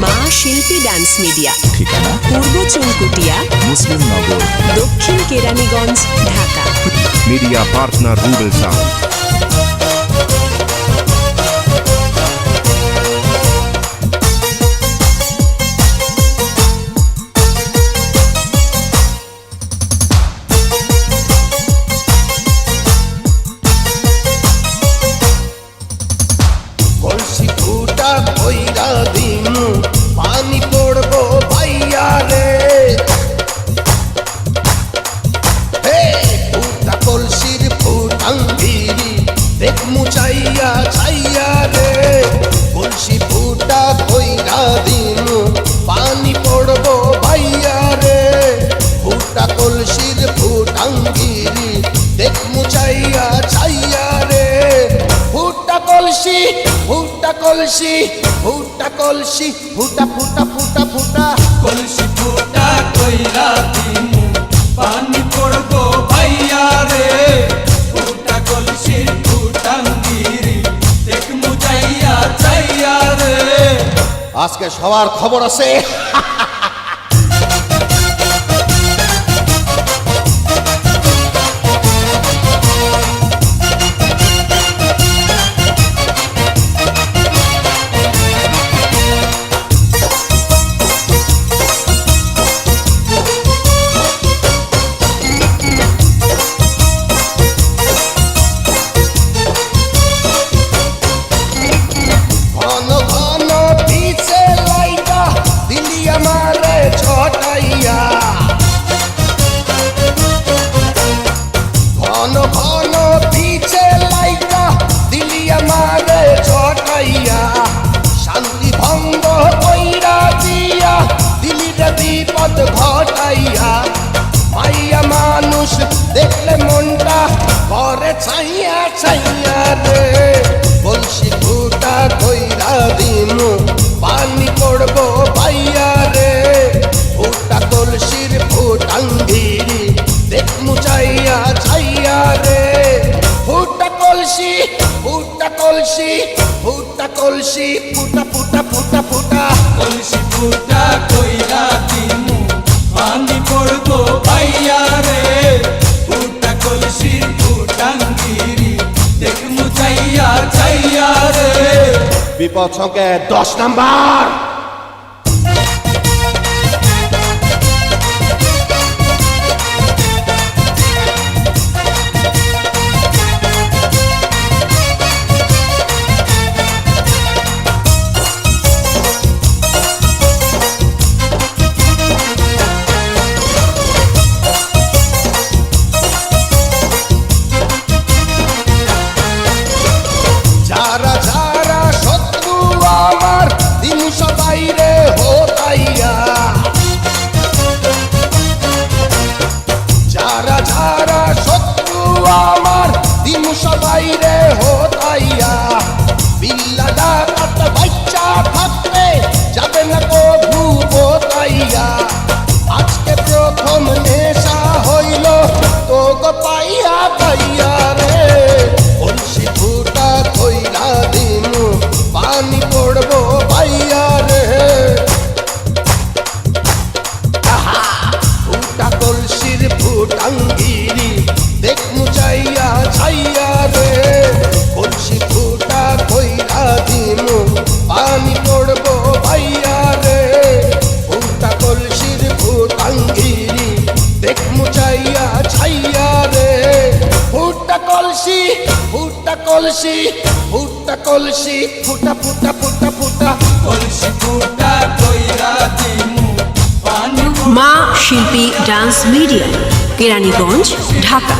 মা শিল্পী dance media, ঠিকানা পূর্ব চুনকুটিয়া, মুসলিম নগর, দক্ষিণ Keraniganj, Dhaka. Media partner Rubel sound. কলসি ফুটা কইরা দিমু পানি পড়বো ভাইয়া রে, হে ফুটা কলসির ফুটাঙ্গিরি দেখমু চাইয়া চাইয়া রে, কলসি ফুটা কইরা দিমু পানি পড়বো ভাইয়া রে, ফুটা কলসির ফুটাঙ্গিরি দেখমু চাইয়া চাইয়া রে, ফুটা কলসি ফুটা কলসি ফুটা কলসি ফুটা ফুটা ফুটা ফুটা কলসি ফুটা কইরা দিমু পানি পড়বো ভাইয়া রে, ফুটা কলসির ফুটাঙ্গিরি দেখমু চাইয়া চাইয়া রে। আজকে সবার খবর আছে। ঘন ঘন পিছে লাইটা দিলি আমারে ছটাইয়া, ঘন ঘন পিছে লাইটা দিলি আমারে ছটাইয়া, শান্তি ভঙ্গ কইরা দিয়া দিলি রে বিপদ ঘটাইয়া, মাইয়া মানুষ দেখলে মনটা করে ছাইয়া ছাইয়া রে, কলসি ফুটা কইরা দিমু পানি পড়বো ভাইয়া রে, ফুটা কলসির ফুটাঙ্গিরি দেখমু চাইয়া চাইয়া রে, ফুটা কলসি ফুটা কলসি ফুটা কলসি ফুটা ফুটা ফুটা ফুটা কলসি ফুটা কইরা দিমু পানি পড়বো ভাইয়া রে, ফুটা কলসির ফুটাঙ্গিরি দেখমু চাইয়া চাইয়া রে। বিপদ সংকেত 10 নাম্বার। যারা যারা শত্রু আমার দিন সবাই রে হোতাইয়া, যারা যারা শত্রু আমার দিন সবাই রে হোতাইয়া, বিল্লা ডাকাত বাচ্চা থাকতে যাবে না কভু বোতাইয়া, আজকে প্রথম নেশা হইল তো গো পাইয়া পাইয়া রে, কলসি ফুটা কইরা দিমু পানি পড়বো ভাইয়া রে, আহা ফুটা কলসির ফুটাঙ্গিরি দেখমু চাইয়া চাইয়া রে, কলসি ফুটা কইরা দিমু পানি পড়বো ভাইয়া রে, ফুটা কলসির ফুটাঙ্গিরি দেখমু চাইয়া চাইয়া রে, ফুটা কলসি ফুটা কলসি ফুটা কলসি ফুটা ফুটা ফুটা ফুটা কলসি ফুটা কইরা দিমু পানি মা শিল্পী ডান্স মিডিয়া, কেরানীগঞ্জ, ঢাকা।